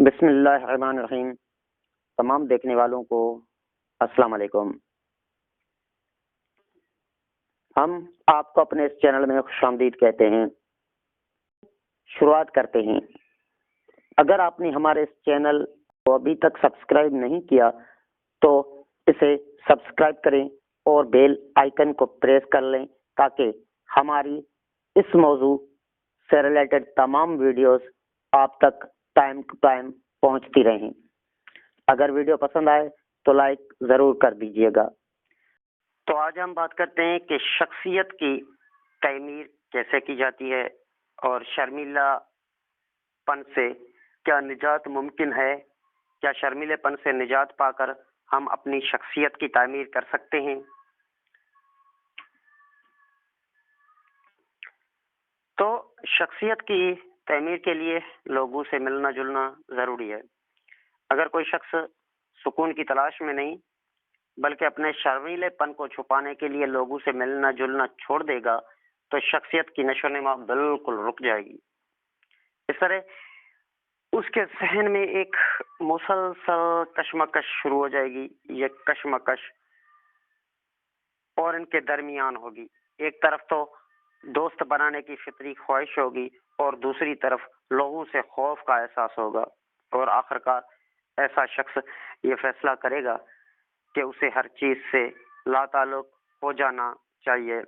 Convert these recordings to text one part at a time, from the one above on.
بسم اللہ الرحمن الرحیم۔ تمام دیکھنے والوں کو السلام علیکم۔ ہم آپ کو اپنے اس چینل میں خوش آمدید کہتے ہیں۔ شروعات کرتے ہیں۔ اگر آپ نے ہمارے اس چینل کو ابھی تک سبسکرائب نہیں کیا تو اسے سبسکرائب کریں اور بیل آئیکن کو پریس کر لیں تاکہ ہماری اس موضوع سے ریلیٹڈ تمام ویڈیوز آپ تک ٹائم ٹو ٹائم پہنچتی رہیں۔ اگر ویڈیو پسند آئے تو لائک ضرور کر دیجیے گا۔ تو آج ہم بات کرتے ہیں کہ شخصیت کی تعمیر کیسے کی جاتی ہے اور شرمیلا پن سے کیا نجات ممکن ہے؟ کیا شرمیلے پن سے نجات پا کر ہم اپنی شخصیت کی تعمیر کر سکتے ہیں؟ تو شخصیت کی تعمیر کے لیے لوگوں سے ملنا جلنا ضروری ہے۔ اگر کوئی شخص سکون کی تلاش میں نہیں بلکہ اپنے شرمیلے پن کو چھپانے کے لیے لوگوں سے ملنا جلنا چھوڑ دے گا تو شخصیت کی نشو و نما بالکل رک جائے گی۔ اس طرح اس کے ذہن میں ایک مسلسل کشمکش شروع ہو جائے گی۔ یہ کشمکش اور ان کے درمیان ہوگی۔ ایک طرف تو دوست بنانے کی فطری خواہش ہوگی اور دوسری طرف لوگوں سے خوف کا احساس ہوگا، اور آخرکار ایسا شخص یہ فیصلہ کرے گا کہ اسے ہر چیز سے لا تعلق ہو جانا چاہیے۔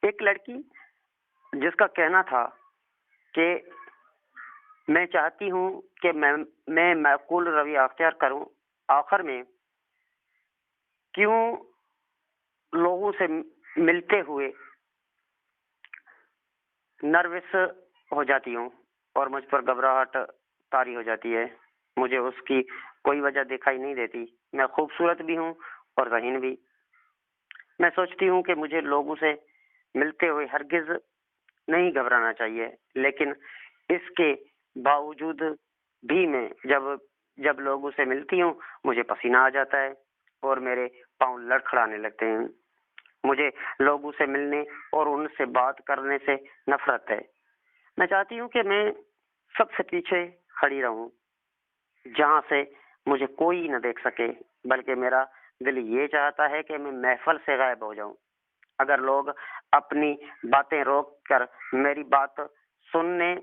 ایک لڑکی جس کا کہنا تھا کہ میں چاہتی ہوں کہ میں معقول رویہ اختیار کروں، آخر میں کیوں لوگوں سے ملتے ہوئے نروس ہو جاتی ہوں اور مجھ پر گھبراہٹ طاری ہو جاتی ہے۔ مجھے اس کی کوئی وجہ دکھائی نہیں دیتی۔ میں خوبصورت بھی ہوں اور ذہین بھی۔ میں سوچتی ہوں کہ مجھے لوگوں سے ملتے ہوئے ہرگز نہیں گھبرانا چاہیے، لیکن اس کے باوجود بھی میں جب لوگوں سے ملتی ہوں مجھے پسینہ آ جاتا ہے اور میرے پاؤں لڑکھڑانے لگتے ہیں۔ مجھے لوگوں سے ملنے اور ان سے بات کرنے سے نفرت ہے۔ میں چاہتی ہوں کہ میں سب سے پیچھے کھڑی رہوں، جہاں سے مجھے کوئی نہ دیکھ سکے، بلکہ میرا دل یہ چاہتا ہے کہ میں محفل سے غائب ہو جاؤں۔ اگر لوگ اپنی باتیں روک کر میری بات سننے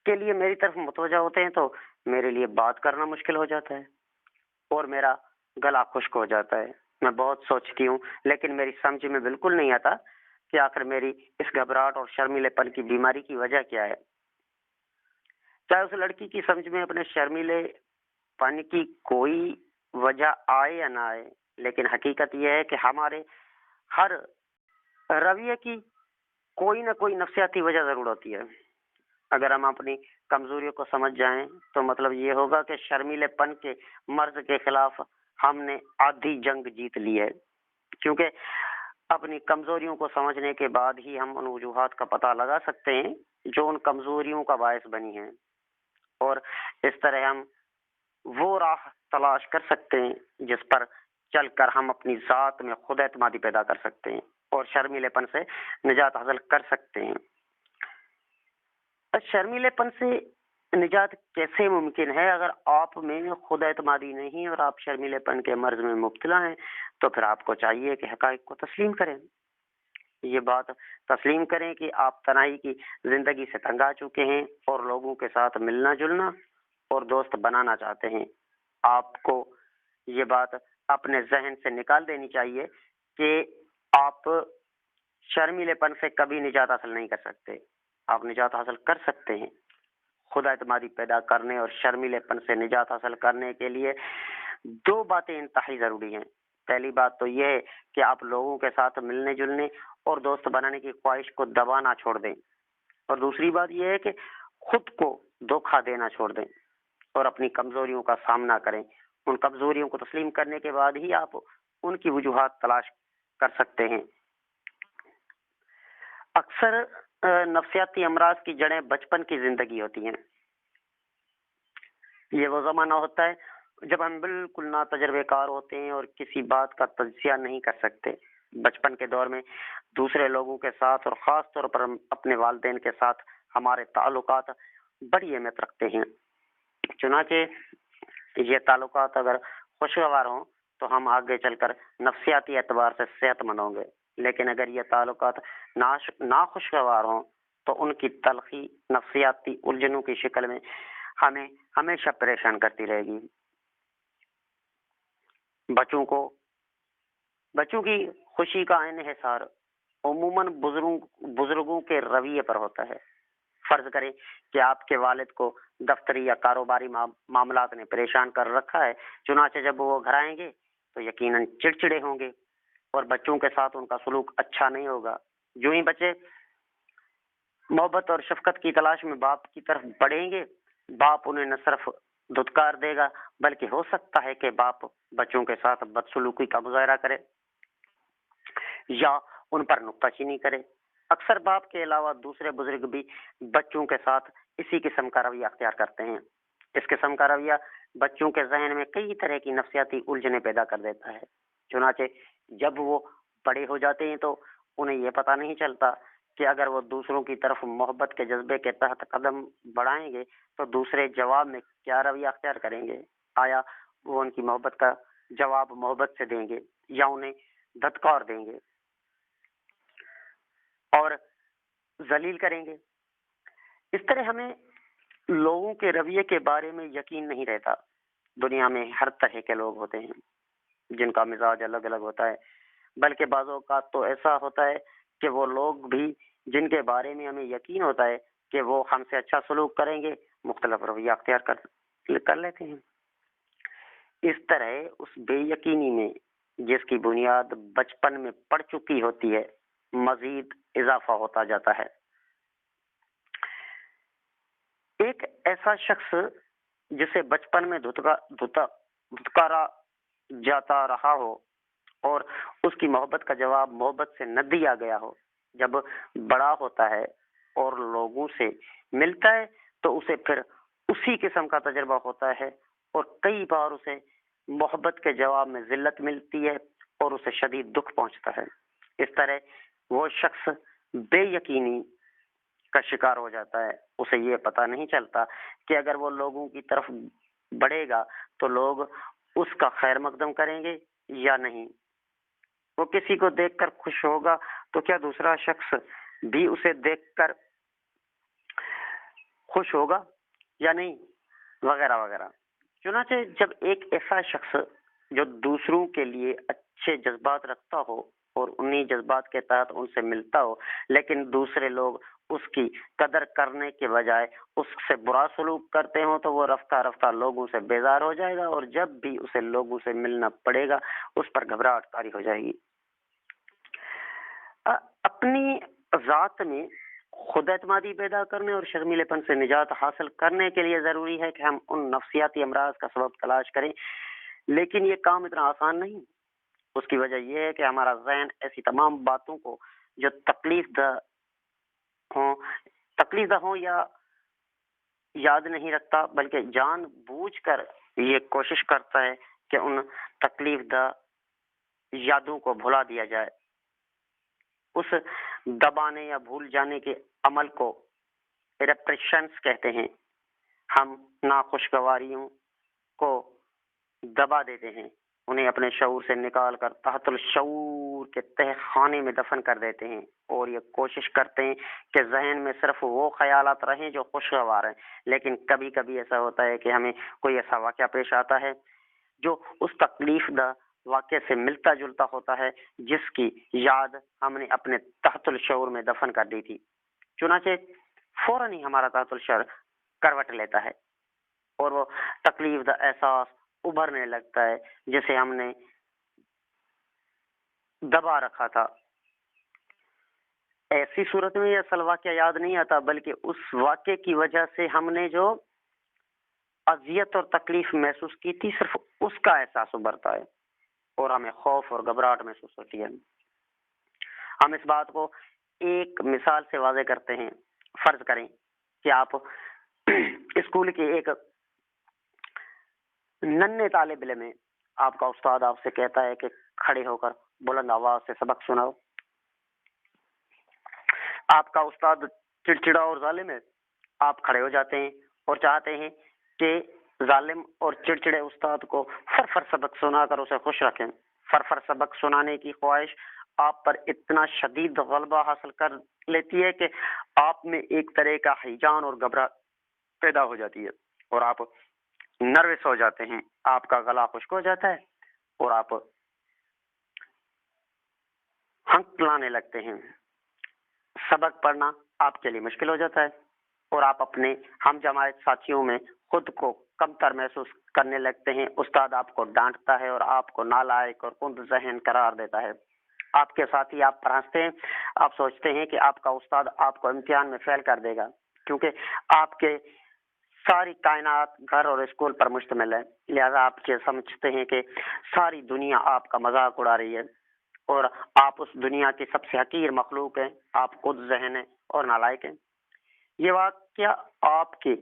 کے لیے میری طرف متوجہ ہوتے ہیں تو میرے لیے بات کرنا مشکل ہو جاتا ہے اور میرا گلا خشک ہو جاتا ہے۔ میں بہت سوچتی ہوں لیکن میری سمجھ میں بالکل نہیں آتا کہ آخر میری اس گھبراہٹ اور شرمیلے پن کی بیماری کی وجہ کیا ہے۔ چاہے اس لڑکی کی سمجھ میں اپنے شرمیلے پن کی کوئی وجہ آئے یا نہ آئے، لیکن حقیقت یہ ہے کہ ہمارے ہر رویے کی کوئی نہ کوئی نفسیاتی وجہ ضرور ہوتی ہے۔ اگر ہم اپنی کمزوریوں کو سمجھ جائیں تو مطلب یہ ہوگا کہ شرمیلے پن کے مرض کے خلاف ہم نے آدھی جنگ جیت لی ہے، کیونکہ اپنی کمزوریوں کو سمجھنے کے بعد ہی ہم ان وجوہات کا پتہ لگا سکتے ہیں جو ان کمزوریوں کا باعث بنی ہیں، اور اس طرح ہم وہ راہ تلاش کر سکتے ہیں جس پر چل کر ہم اپنی ذات میں خود اعتمادی پیدا کر سکتے ہیں اور شرمیلے پن سے نجات حاصل کر سکتے ہیں۔ شرمیلے پن سے نجات کیسے ممکن ہے؟ اگر آپ میں خود اعتمادی نہیں اور آپ شرمیلے پن کے مرض میں مبتلا ہیں تو پھر آپ کو چاہیے کہ حقائق کو تسلیم کریں۔ یہ بات تسلیم کریں کہ آپ تنہائی کی زندگی سے تنگ آ چکے ہیں اور لوگوں کے ساتھ ملنا جلنا اور دوست بنانا چاہتے ہیں۔ آپ کو یہ بات اپنے ذہن سے نکال دینی چاہیے کہ آپ شرمیلے پن سے کبھی نجات حاصل نہیں کر سکتے۔ آپ نجات حاصل کر سکتے ہیں۔ خود اعتمادی پیدا کرنے اور شرمیلے پن سے نجات حاصل کرنے کے لیے دو باتیں انتہائی ضروری ہیں۔ پہلی بات تو یہ ہے کہ آپ لوگوں کے ساتھ ملنے جلنے اور دوست بنانے کی خواہش کو دبانا چھوڑ دیں، اور دوسری بات یہ ہے کہ خود کو دھوکہ دینا چھوڑ دیں اور اپنی کمزوریوں کا سامنا کریں۔ ان کمزوریوں کو تسلیم کرنے کے بعد ہی آپ ان کی وجوہات تلاش کر سکتے ہیں۔ اکثر نفسیاتی امراض کی جڑیں بچپن کی زندگی ہوتی ہیں۔ یہ وہ زمانہ ہوتا ہے جب ہم بالکل ناتجربے کار ہوتے ہیں اور کسی بات کا تجزیہ نہیں کر سکتے۔ بچپن کے دور میں دوسرے لوگوں کے ساتھ اور خاص طور پر اپنے والدین کے ساتھ ہمارے تعلقات بڑی اہمیت رکھتے ہیں۔ چنانچہ یہ تعلقات اگر خوشگوار ہوں تو ہم آگے چل کر نفسیاتی اعتبار سے صحت مند ہوں گے، لیکن اگر یہ تعلقات ناخوشگوار ہوں تو ان کی تلخی نفسیاتی الجھنوں کی شکل میں ہمیں ہمیشہ پریشان کرتی رہے گی۔ بچوں کی خوشی کا انحصار عموماً بزرگوں کے رویے پر ہوتا ہے۔ فرض کریں کہ آپ کے والد کو دفتری یا کاروباری معاملات نے پریشان کر رکھا ہے، چنانچہ جب وہ گھر آئیں گے تو یقیناً چڑچڑے ہوں گے اور بچوں کے ساتھ ان کا سلوک اچھا نہیں ہوگا۔ جو ہی بچے محبت اور شفقت کی تلاش میں باپ کی طرف بڑھیں گے، باپ انہیں نہ صرف دھتکار دے گا بلکہ ہو سکتا ہے کہ باپ بچوں کے ساتھ بدسلوکی کا مظاہرہ کرے یا ان پر نکتہ چینی کرے۔ اکثر باپ کے علاوہ دوسرے بزرگ بھی بچوں کے ساتھ اسی قسم کا رویہ اختیار کرتے ہیں۔ اس قسم کا رویہ بچوں کے ذہن میں کئی طرح کی نفسیاتی الجھنیں پیدا کر دیتا ہے۔ چنانچہ جب وہ بڑے ہو جاتے ہیں تو انہیں یہ پتہ نہیں چلتا کہ اگر وہ دوسروں کی طرف محبت کے جذبے کے تحت قدم بڑھائیں گے تو دوسرے جواب میں کیا رویہ اختیار کریں گے۔ آیا وہ ان کی محبت کا جواب محبت سے دیں گے یا انہیں دھتکار دیں گے اور ذلیل کریں گے؟ اس طرح ہمیں لوگوں کے رویے کے بارے میں یقین نہیں رہتا۔ دنیا میں ہر طرح کے لوگ ہوتے ہیں جن کا مزاج الگ الگ ہوتا ہے، بلکہ بعض اوقات تو ایسا ہوتا ہے کہ وہ لوگ بھی جن کے بارے میں ہمیں یقین ہوتا ہے کہ وہ ہم سے اچھا سلوک کریں گے، مختلف رویہ اختیار کر لیتے ہیں۔ اس طرح اس بے یقینی میں جس کی بنیاد بچپن میں پڑ چکی ہوتی ہے مزید اضافہ ہوتا جاتا ہے۔ ایک ایسا شخص جسے بچپن میں دھتکارا جاتا رہا ہو اور اس کی محبت کا جواب محبت سے نہ دیا گیا ہو، جب بڑا ہوتا ہے اور لوگوں سے ملتا ہے تو اسے پھر اسی قسم کا تجربہ ہوتا ہے اور کئی بار اسے محبت کے جواب میں ذلت ملتی ہے اور اسے شدید دکھ پہنچتا ہے۔ اس طرح وہ شخص بے یقینی کا شکار ہو جاتا ہے۔ اسے یہ پتہ نہیں چلتا کہ اگر وہ لوگوں کی طرف بڑھے گا تو لوگ اس کا خیر مقدم کریں گے یا نہیں۔ وہ کسی کو دیکھ کر خوش ہوگا تو کیا دوسرا شخص بھی اسے دیکھ کر خوش ہوگا یا نہیں، وغیرہ وغیرہ۔ چنانچہ جب ایک ایسا شخص جو دوسروں کے لیے اچھے جذبات رکھتا ہو اور انہی جذبات کے تحت ان سے ملتا ہو، لیکن دوسرے لوگ اس کی قدر کرنے کے بجائے اس سے برا سلوک کرتے ہوں تو وہ رفتہ رفتہ لوگوں سے بیزار ہو جائے گا اور جب بھی اسے لوگوں سے ملنا پڑے گا اس پر گھبراہٹ طاری ہو جائے گی۔ اپنی ذات میں خود اعتمادی پیدا کرنے اور شرمیلے پن سے نجات حاصل کرنے کے لیے ضروری ہے کہ ہم ان نفسیاتی امراض کا سبب تلاش کریں، لیکن یہ کام اتنا آسان نہیں۔ اس کی وجہ یہ ہے کہ ہمارا ذہن ایسی تمام باتوں کو جو تکلیف دہ ہوں یا یاد نہیں رکھتا، بلکہ جان بوجھ کر یہ کوشش کرتا ہے کہ ان تکلیف دہ یادوں کو بھلا دیا جائے۔ اس دبانے یا بھول جانے کے عمل کو ریپریشنز کہتے ہیں۔ ہم ناخوشگواریوں کو دبا دیتے ہیں، انہیں اپنے شعور سے نکال کر تحت الشعور کے تہ خانے میں دفن کر دیتے ہیں اور یہ کوشش کرتے ہیں کہ ذہن میں صرف وہ خیالات رہیں جو خوشگوار ہیں۔ لیکن کبھی کبھی ایسا ہوتا ہے کہ ہمیں کوئی ایسا واقعہ پیش آتا ہے جو اس تکلیف دہ واقعے سے ملتا جلتا ہوتا ہے جس کی یاد ہم نے اپنے تحت الشعور میں دفن کر دی تھی۔ چنانچہ فوراً ہی ہمارا تحت الشعور کروٹ لیتا ہے اور وہ تکلیف دہ احساس ابھرنے لگتا ہے جسے ہم نے دبا رکھا تھا۔ ایسی صورت میں یہ اصل واقعہ یاد نہیں آتا، بلکہ اس واقعے کی وجہ سے ہم نے جو اذیت اور تکلیف محسوس کی تھی صرف اس کا احساس ابھرتا ہے اور ہمیں خوف اور گھبراہٹ محسوس ہوتی ہے۔ ہم اس بات کو ایک مثال سے واضح کرتے ہیں۔ فرض کریں کہ آپ اسکول کے ایک ننھے طالب علم ہیں، آپ کا استاد آپ سے کہتا ہے کہ کھڑے ہو کر بلند آواز سے سبق سناؤ۔ آپ کا استاد چڑچڑا اور ظالم ہے، آپ کھڑے ہو جاتے ہیں اور چاہتے ہیں کہ ظالم اور چڑچڑے استاد کو فر سبق سنا کر اسے خوش رکھیں۔ فر سبق سنانے کی خواہش آپ پر اتنا شدید غلبہ حاصل کر لیتی ہے کہ آپ میں ایک طرح کا ہیجان اور گھبراہٹ پیدا ہو جاتی ہے اور آپ نروس ہو جاتے ہیں، آپ کا گلا خشک ہو جاتا ہے اور آپ ہنک لانے لگتے ہیں۔ سبق پڑھنا آپ کے لیے مشکل ہو جاتا ہے اور آپ اپنے ہم جماعت ساتھیوں میں خود کو کم تر محسوس کرنے لگتے ہیں۔ استاد آپ کو ڈانٹتا ہے اور آپ کو نالائق اور کند ذہن قرار دیتا ہے۔ آپ کے ساتھی آپ پر ہنستے ہیں، آپ سوچتے ہیں کہ آپ کا استاد آپ کو امتحان میں فیل کر دے گا، کیونکہ آپ کے ساری کائنات گھر اور اسکول پر مشتمل ہے، لہذا آپ یہ سمجھتے ہیں کہ ساری دنیا آپ کا مذاق اڑا رہی ہے اور آپ اس دنیا کی سب سے حقیر مخلوق ہیں، آپ خود ذہن ہیں اور نالائق ہیں۔ یہ واقعہ آپ کے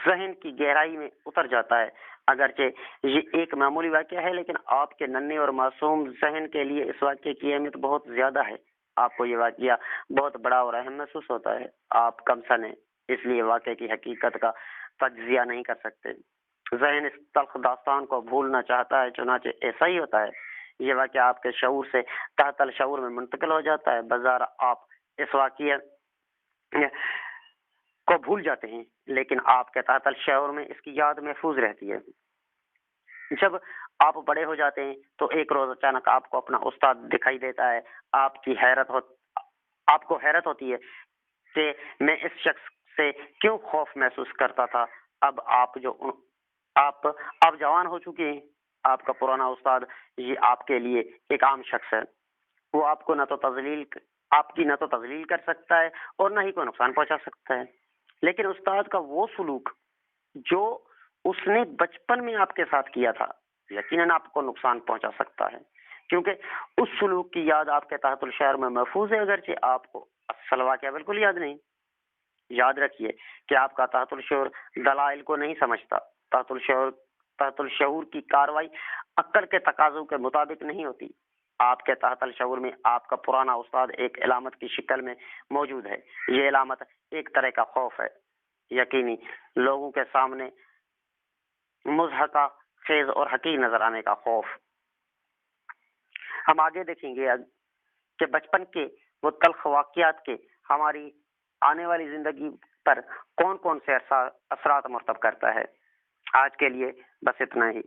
ذہن کی گہرائی میں اتر جاتا ہے، اگرچہ یہ ایک معمولی واقعہ ہے، لیکن آپ کے ننھے اور معصوم ذہن کے لیے اس واقعے کی اہمیت بہت زیادہ ہے۔ آپ کو یہ واقعہ بہت بڑا اور اہم محسوس ہوتا ہے۔ آپ کم سن ہیں، اس لیے واقعے کی حقیقت کا تجزیہ نہیں کر سکتے۔ ذہن اس تلخ داستان کو بھولنا چاہتا ہے، چنانچہ ایسا ہی ہوتا ہے۔ یہ واقعہ آپ کے شعور سے تحت الشعور میں منتقل ہو جاتا ہے۔ بظاہر آپ اس واقعے کو بھول جاتے ہیں، لیکن آپ کے تحت الشعور میں اس کی یاد محفوظ رہتی ہے۔ جب آپ بڑے ہو جاتے ہیں تو ایک روز اچانک آپ کو اپنا استاد دکھائی دیتا ہے۔ آپ کو حیرت ہوتی ہے کہ میں اس شخص سے کیوں خوف محسوس کرتا تھا۔ آپ جوان ہو چکے ہیں۔ آپ کا پرانا استاد یہ آپ کے لیے ایک عام شخص ہے۔ وہ آپ کی نہ تو تذلیل کر سکتا ہے اور نہ ہی کوئی نقصان پہنچا سکتا ہے، لیکن استاد کا وہ سلوک جو اس نے بچپن میں آپ کے ساتھ کیا تھا یقیناً آپ کو نقصان پہنچا سکتا ہے، کیونکہ اس سلوک کی یاد آپ کے تحت الشعور میں محفوظ ہے، اگرچہ آپ کو اصل واقعہ بالکل یاد نہیں۔ یاد رکھیے کہ آپ کا تحت الشعور دلائل کو نہیں سمجھتا۔ تحت الشعور کی کاروائی عقل کے تقاضوں کے مطابق نہیں ہوتی۔ آپ کے تحت الشعور میں آپ کا پرانا استاد ایک علامت کی شکل میں موجود ہے۔ یہ علامت ایک طرح کا خوف ہے، یقینی لوگوں کے سامنے مضحکہ خیز اور حقیر نظر آنے کا خوف۔ ہم آگے دیکھیں گے کہ بچپن کے وہ تلخ واقعات کے ہماری آنے والی زندگی پر کون کون سے اثرات مرتب کرتا ہے۔ آج کے لیے بس اتنا ہی۔